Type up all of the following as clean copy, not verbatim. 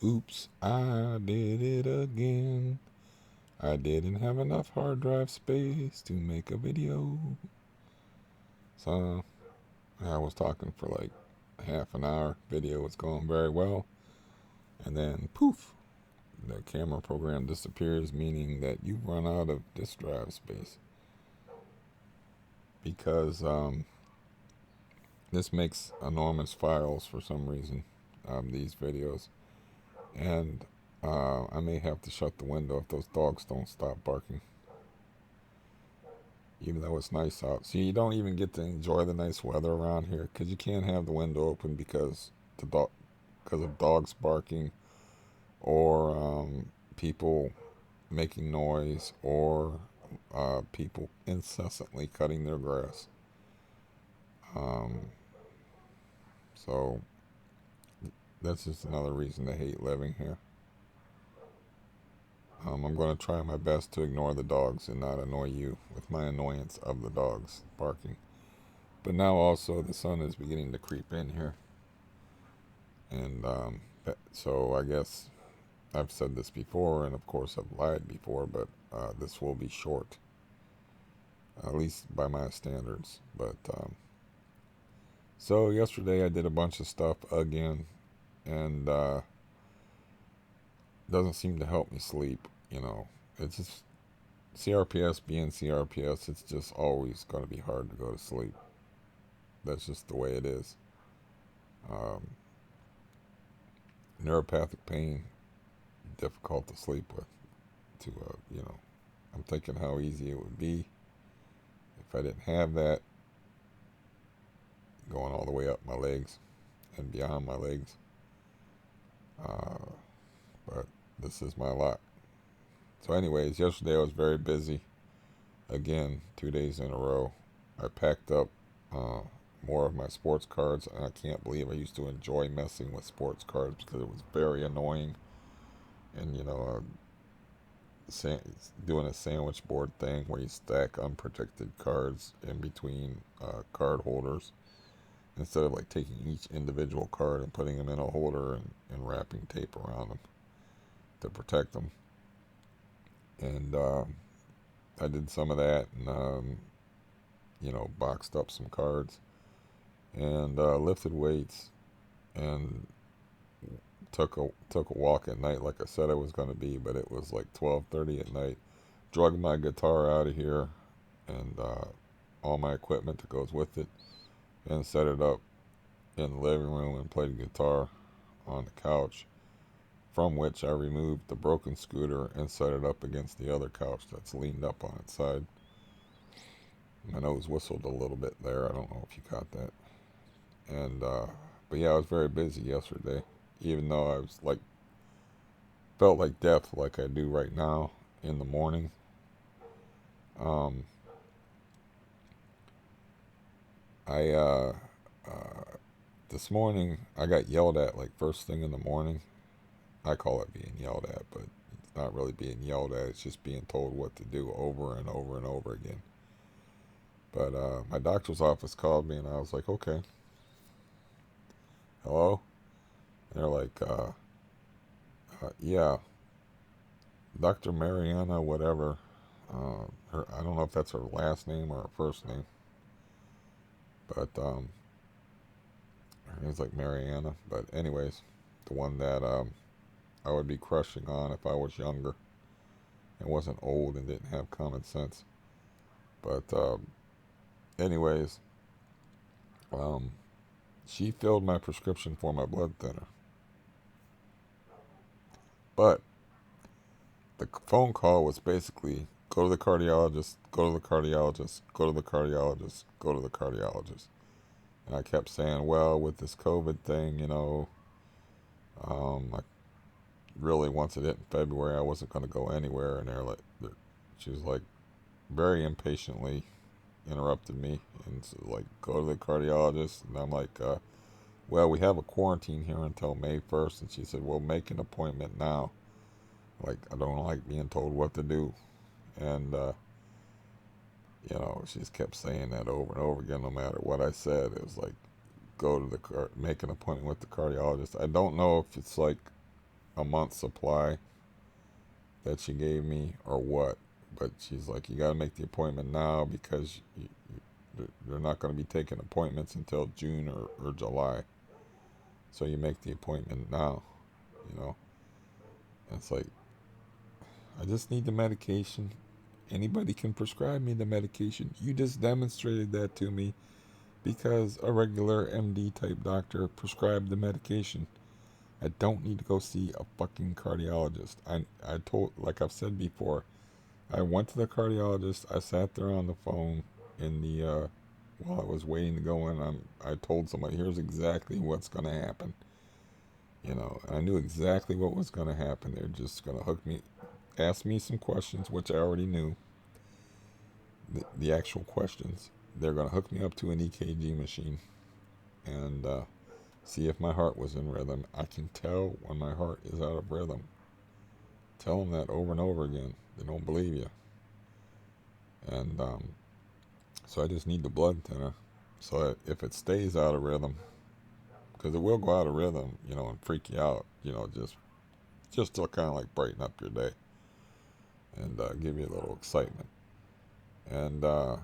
Oops, I did it again. I didn't have enough hard drive space to make a video. So I was talking for like half an hour. Video was going very well. And then poof, the camera program disappears, meaning that you've run out of disk drive space. Because this makes enormous files for some reason, these videos. And I may have to shut the window if those dogs don't stop barking. Even though it's nice out. So you don't even get to enjoy the nice weather around here because you can't have the window open because of dogs barking or people making noise or people incessantly cutting their grass. Um, so that's just another reason to hate living here. I'm going to try my best to ignore the dogs and not annoy you with my annoyance of the dogs barking. But now also the sun is beginning to creep in here. And so I guess I've said this before, and of course I've lied before, but this will be short, at least by my standards. But so yesterday I did a bunch of stuff again, and doesn't seem to help me sleep. It's just CRPS being CRPS. It's just always going to be hard to go to sleep. That's just the way it is. Um, Neuropathic pain, difficult to sleep with. I'm thinking how easy it would be if I didn't have that going all the way up my legs and beyond my legs. But this is my lot. So anyways, yesterday I was very busy. Again, 2 days in a row. I packed up more of my sports cards, and I can't believe I used to enjoy messing with sports cards because it was very annoying. And doing a sandwich board thing where you stack unprotected cards in between card holders instead of like taking each individual card and putting them in a holder and wrapping tape around them to protect them. And I did some of that and boxed up some cards and lifted weights and took a walk at night like I said I was going to be, but it was like 12:30 at night. Drug my guitar out of here and all my equipment that goes with it, and set it up in the living room and played guitar on the couch, from which I removed the broken scooter and set it up against the other couch that's leaned up on its side. My nose whistled a little bit there. I don't know if you caught that. And but yeah, I was very busy yesterday, even though I was like felt like death, like I do right now in the morning. Um, I This morning I got yelled at like first thing in the morning. I call it being yelled at, but it's not really being yelled at. It's just being told what to do over and over and over again. But my doctor's office called me, and I was like, okay, hello? And they're like, yeah, Dr. Mariana, whatever. I don't know if that's her last name or her first name, but her name's like Mariana. But anyways, the one that I would be crushing on if I was younger and wasn't old and didn't have common sense. But anyways, she filled my prescription for my blood thinner. But the phone call was basically go to the cardiologist, go to the cardiologist, go to the cardiologist, go to the cardiologist. And I kept saying, well, with this COVID thing, I really, once it hit in February, I wasn't going to go anywhere. And she was like, very impatiently interrupted me and said, like, go to the cardiologist. And I'm like, well, we have a quarantine here until May 1st. And she said, well, make an appointment now. Like, I don't like being told what to do. And, she just kept saying that over and over again, no matter what I said. It was like, make an appointment with the cardiologist. I don't know if it's like a month's supply that she gave me or what. But she's like, you got to make the appointment now because they're not going to be taking appointments until June or July. So you make the appointment now, you know. And it's like, I just need the medication. Anybody can prescribe me the medication. You just demonstrated that to me because a regular MD type doctor prescribed the medication. I don't need to go see a fucking cardiologist. I told, like I've said before, I went to the cardiologist. I sat there on the phone in the while I was waiting to go in. I told somebody, here's exactly what's going to happen. You know, I knew exactly what was going to happen. They're just going to hook me, ask me some questions, which I already knew. The actual questions. They're going to hook me up to an EKG machine and see if my heart was in rhythm. I can tell when my heart is out of rhythm. Tell them that over and over again. They don't believe you. And so I just need the blood thinner. So that if it stays out of rhythm, because it will go out of rhythm, you know, and freak you out, you know, just to kind of like brighten up your day and give you a little excitement. And at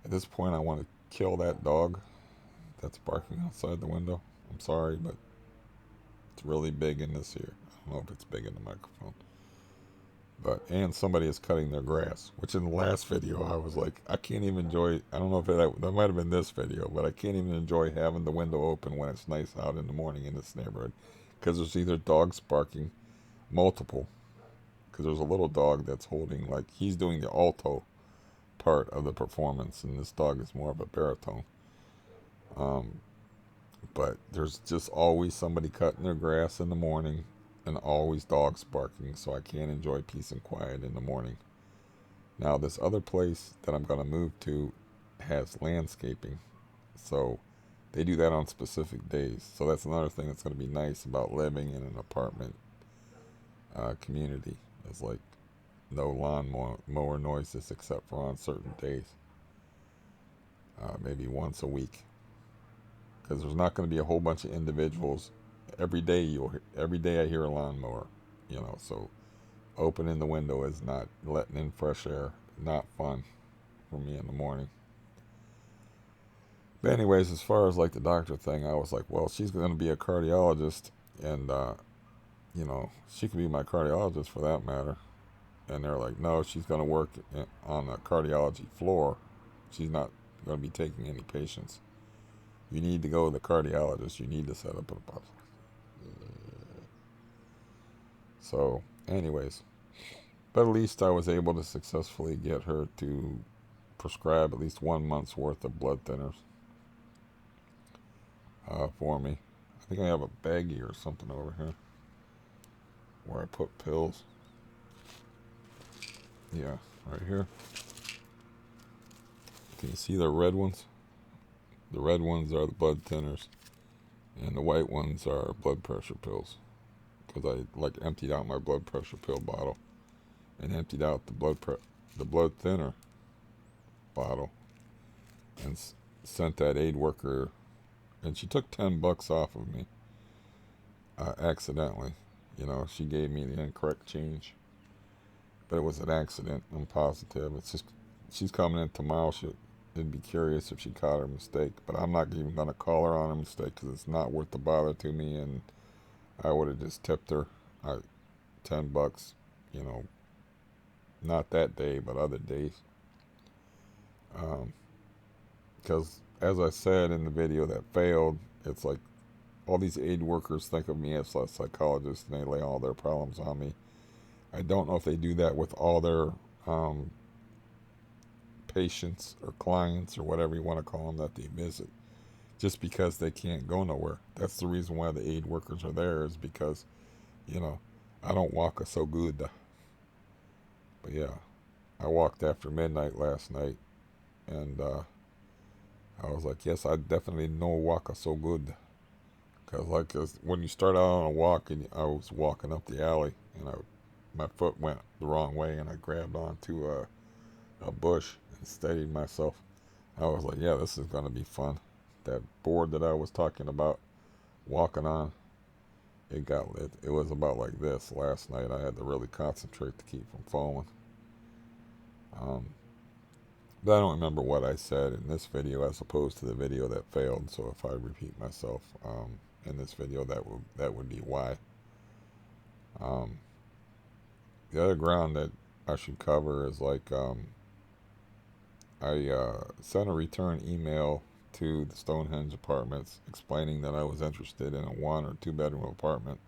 this point, I want to kill that dog that's barking outside the window. I'm sorry, but it's really big in this here. I don't know if it's big in the microphone. And somebody is cutting their grass, which in the last video I was like, I can't even enjoy, I don't know if that might have been this video, but I can't even enjoy having the window open when it's nice out in the morning in this neighborhood. Because there's either dogs barking, multiple, because there's a little dog that's holding, like, he's doing the alto part of the performance, and this dog is more of a baritone. But there's just always somebody cutting their grass in the morning, and always dogs barking, so I can't enjoy peace and quiet in the morning. Now, this other place that I'm going to move to has landscaping, so they do that on specific days. So that's another thing that's going to be nice about living in an apartment community. It's like no lawn mower noises except for on certain days, maybe once a week, because there's not going to be a whole bunch of individuals. Every day I hear a lawnmower, you know. So opening the window is not letting in fresh air. Not fun for me in the morning. But anyways, as far as like the doctor thing, I was like, well, she's going to be a cardiologist, and you know, she could be my cardiologist for that matter. And they're like, no, she's going to work on the cardiology floor. She's not going to be taking any patients. You need to go to the cardiologist. You need to set up an appointment. So, anyways, but at least I was able to successfully get her to prescribe at least 1 month's worth of blood thinners for me. I think I have a baggie or something over here where I put pills. Yeah, right here. Can you see the red ones? The red ones are the blood thinners, and the white ones are blood pressure pills. Because I like emptied out my blood pressure pill bottle, and emptied out the blood thinner bottle, and sent that aid worker, and she took $10 off of me accidentally. You know, she gave me the incorrect change, but it was an accident. I'm positive. It's just she's coming in tomorrow. It'd be curious if she caught her mistake, but I'm not even gonna call her on a mistake because it's not worth the bother to me, and I would have just tipped her $10, you know, not that day, but other days. Because, as I said in the video that failed, it's like all these aid workers think of me as a psychologist, and they lay all their problems on me. I don't know if they do that with all their patients or clients or whatever you want to call them that they visit, just because they can't go nowhere. That's the reason why the aid workers are there, is because, you know, I don't walk so good. But yeah, I walked after midnight last night, and I was like, yes, I definitely know walk so good. Because when you start out on a walk, and I was walking up the alley, and my foot went the wrong way, and I grabbed onto a bush and steadied myself. I was like, yeah, this is going to be fun. That board that I was talking about walking on, it was about like this last night. I had to really concentrate to keep from falling. Um, but I don't remember what I said in this video as opposed to the video that failed. So if I repeat myself in this video, that would be why. Um, the other ground that I should cover is like I sent a return email to the Stonehenge Apartments explaining that I was interested in a 1 or 2 bedroom apartment,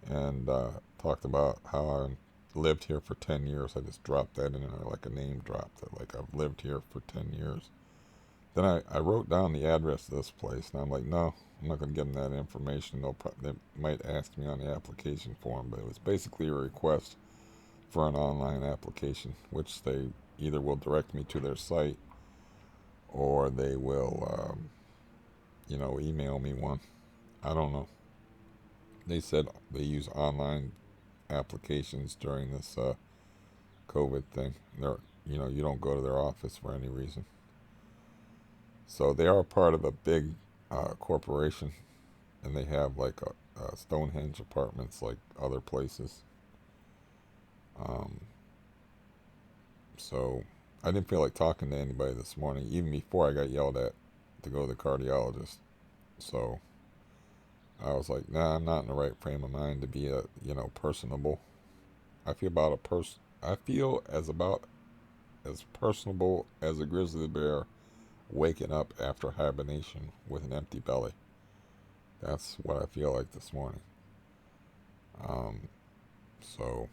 and talked about how I lived here for 10 years. I just dropped that in there like a name drop, that like I've lived here for 10 years. Then I wrote down the address of this place, and I'm like, no, I'm not going to give them that information. They might ask me on the application form, but it was basically a request for an online application, which they either will direct me to their site or they will, email me one. I don't know. They said they use online applications during this COVID thing. You don't go to their office for any reason. So they are part of a big corporation, and they have like a Stonehenge Apartments like other places. Um, so I didn't feel like talking to anybody this morning, even before I got yelled at to go to the cardiologist. So I was like, nah, I'm not in the right frame of mind to be personable. I feel as personable as a grizzly bear waking up after hibernation with an empty belly. That's what I feel like this morning. Um, so,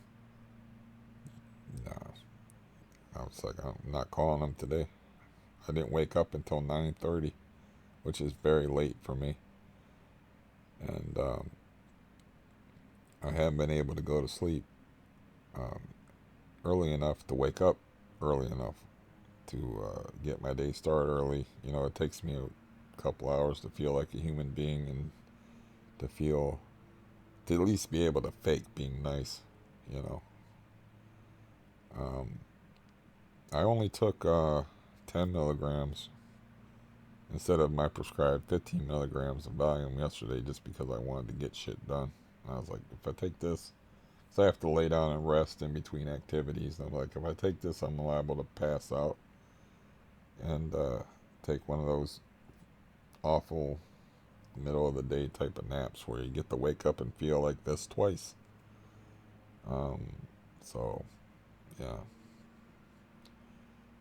nah, I was like, I'm not calling them today. I didn't wake up until 9:30, which is very late for me. And I haven't been able to go to sleep um, early enough to wake up early enough to get my day started early. It takes me a couple hours to feel like a human being and to at least be able to fake being nice, you know. Um, I only took 10 milligrams instead of my prescribed 15 milligrams of Valium yesterday just because I wanted to get shit done. And I was like, if I take this, so I have to lay down and rest in between activities. And I'm like, if I take this, I'm liable to pass out and take one of those awful middle of the day type of naps where you get to wake up and feel like this twice. Um, so, yeah.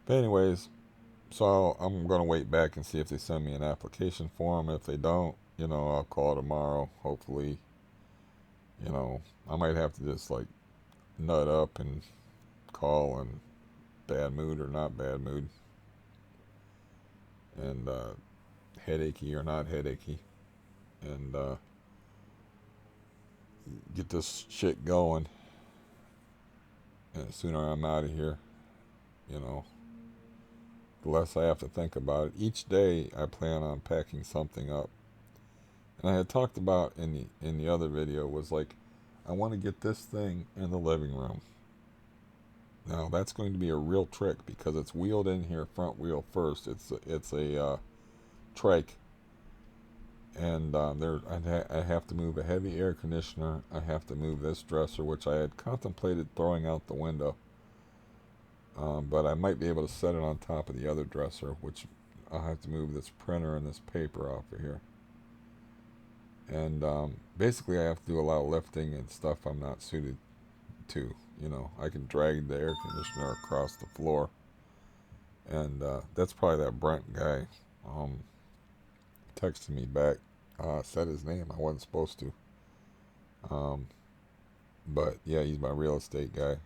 But anyways, so I'm going to wait back and see if they send me an application form. If they don't, I'll call tomorrow. Hopefully, I might have to just like nut up and call in bad mood or not bad mood. And headachy or not headachy. And get this shit going. And the sooner I'm out of here, the less I have to think about it. Each day I plan on packing something up. And I had talked about in the other video was like, I want to get this thing in the living room. Now that's going to be a real trick because it's wheeled in here front wheel first. It's a trike, and I have to move a heavy air conditioner. I have to move this dresser, which I had contemplated throwing out the window. But I might be able to set it on top of the other dresser, which I'll have to move this printer and this paper off of here. And basically I have to do a lot of lifting and stuff I'm not suited to. I can drag the air conditioner across the floor. And that's probably that Brent guy texted me back. Said his name. I wasn't supposed to. But yeah, he's my real estate guy.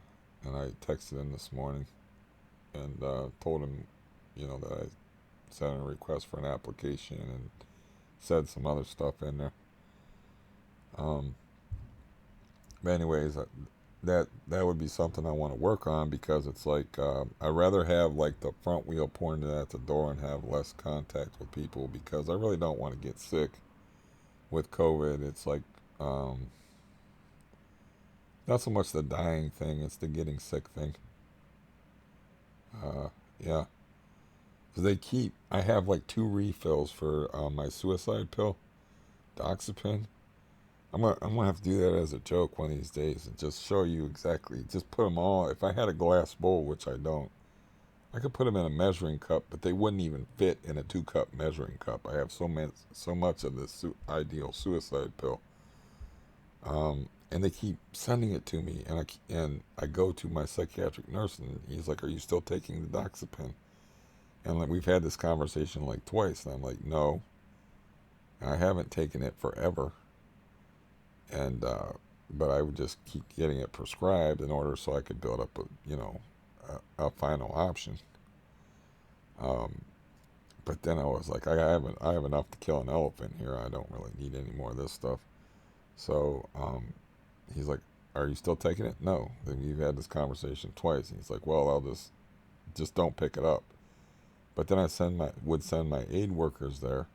And I texted him this morning and told him, that I sent a request for an application and said some other stuff in there. But anyways, that would be something I want to work on because it's like I'd rather have like the front wheel pointed at the door and have less contact with people because I really don't want to get sick with COVID. It's like not so much the dying thing, it's the getting sick thing. Yeah, because I have like 2 refills for my suicide pill, Doxepin, I'm gonna have to do that as a joke one of these days and just show you exactly. Just put them all. If I had a glass bowl, which I don't, I could put them in a measuring cup, but they wouldn't even fit in a 2-cup measuring cup. I have so much of this ideal suicide pill, and they keep sending it to me, and I go to my psychiatric nurse, and he's like, "Are you still taking the doxepin?" And like we've had this conversation like twice, and I'm like, "No, I haven't taken it forever." And but I would just keep getting it prescribed in order so I could build up a final option. Um, but then I was like, I have enough to kill an elephant here. I don't really need any more of this stuff. So he's like, "Are you still taking it?" "No." Then we've had this conversation twice. And he's like, "Well, I'll just don't pick it up." But then I would send my aid workers there,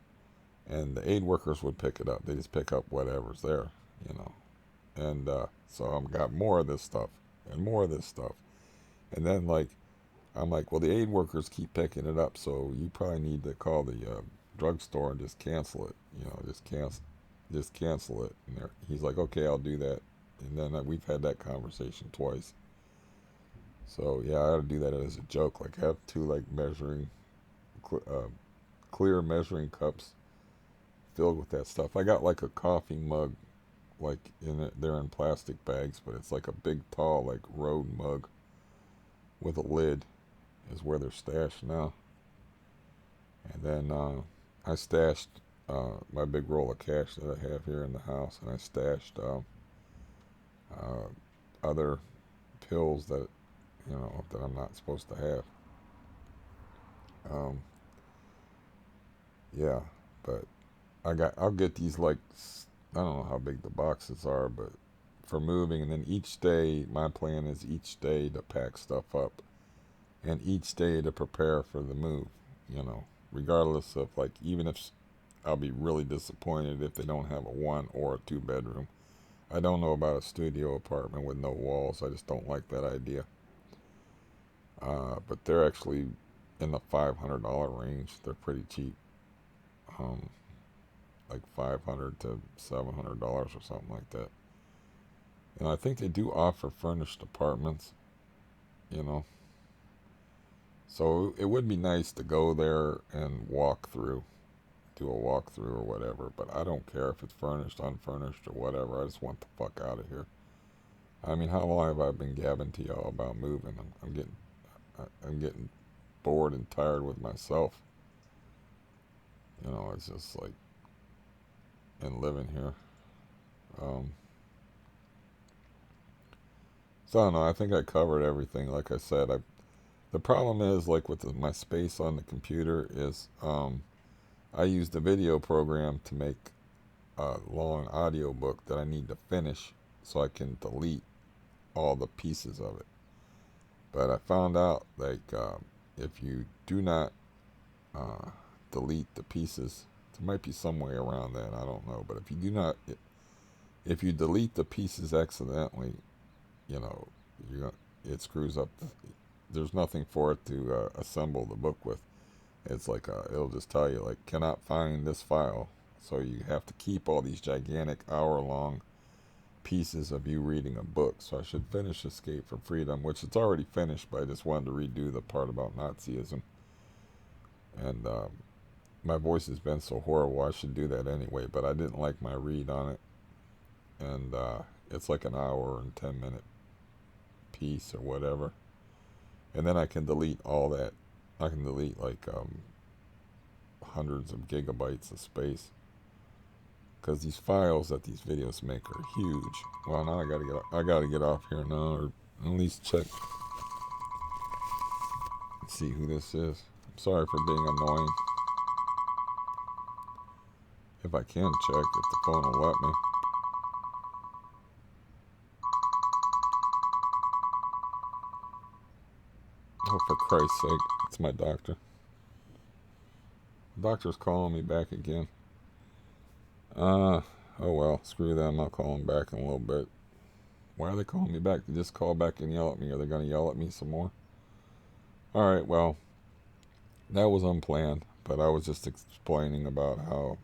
and the aid workers would pick it up. They just pick up whatever's there, you know. And so I've got more of this stuff and more of this stuff. And then like I'm like, well, the aid workers keep picking it up, so you probably need to call the drugstore and just cancel it. Just cancel it. And he's like, okay, I'll do that. And then we've had that conversation twice. So yeah, I ought to do that as a joke. Like have two like uh, clear measuring cups filled with that stuff. I got like a coffee mug, like they're in plastic bags, but it's like a big, tall, like road mug with a lid, is where they're stashed now. And then I stashed my big roll of cash that I have here in the house, and I stashed uh, other pills that that I'm not supposed to have. Um, yeah, but I'll get these like I don't know how big the boxes are, but for moving, and then each day my plan is each day to pack stuff up, and each day to prepare for the move. You know, regardless of like even if I'll be really disappointed if they don't have a 1 or a 2 bedroom. I don't know about a studio apartment with no walls. I just don't like that idea. But they're actually in the $500 range. They're pretty cheap, um, like $500 to $700 or something like that. And I think they do offer furnished apartments. You know, so it would be nice to go there and do a walkthrough or whatever. But I don't care if it's furnished, unfurnished, or whatever. I just want the fuck out of here. I mean, how long have I been gabbing to y'all about moving? I'm getting bored and tired with myself. You know, it's just like and living here. Um, so I don't know. I think I covered everything. Like I said, the problem is like with my space on the computer is I use the video program to make a long audio book that I need to finish so I can delete all the pieces of it. But I found out like if you do not uh, delete the pieces, there might be some way around that. I don't know. But if you delete the pieces accidentally, you know, it screws up. There's nothing for it to assemble the book with. It's like it'll just tell you like cannot find this file. So you have to keep all these gigantic hour-long pieces of you reading a book. So I should finish Escape from Freedom, which it's already finished, but I just wanted to redo the part about Nazism. And my voice has been so horrible, I should do that anyway. But I didn't like my read on it, and it's like an hour and 10-minute piece or whatever. And then I can delete all that. I can delete like hundreds of gigabytes of space because these files that these videos make are huge. Well, now I gotta get off here now, or at least check and see who this is. I'm sorry for being annoying. If I can check, if the phone will let me. Oh, for Christ's sake, it's my doctor. The doctor's calling me back again. Oh well, screw them. I'll call them back in a little bit. Why are they calling me back? They just call back and yell at me. Are they going to yell at me some more? Alright, well, that was unplanned, but I was just explaining about how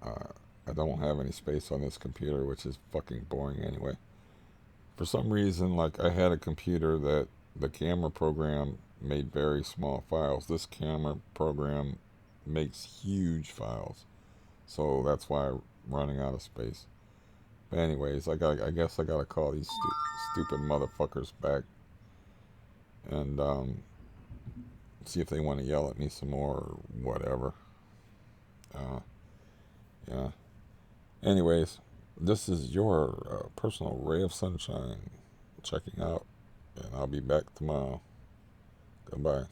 uh, I I don't have any space on this computer, which is fucking boring anyway. For some reason, like, I had a computer that the camera program made very small files. This camera program makes huge files. So that's why I'm running out of space. But anyways, I guess I gotta call these stupid motherfuckers back and see if they want to yell at me some more or whatever. Uh, yeah. Anyways, this is your personal ray of sunshine checking out, and I'll be back tomorrow. Goodbye.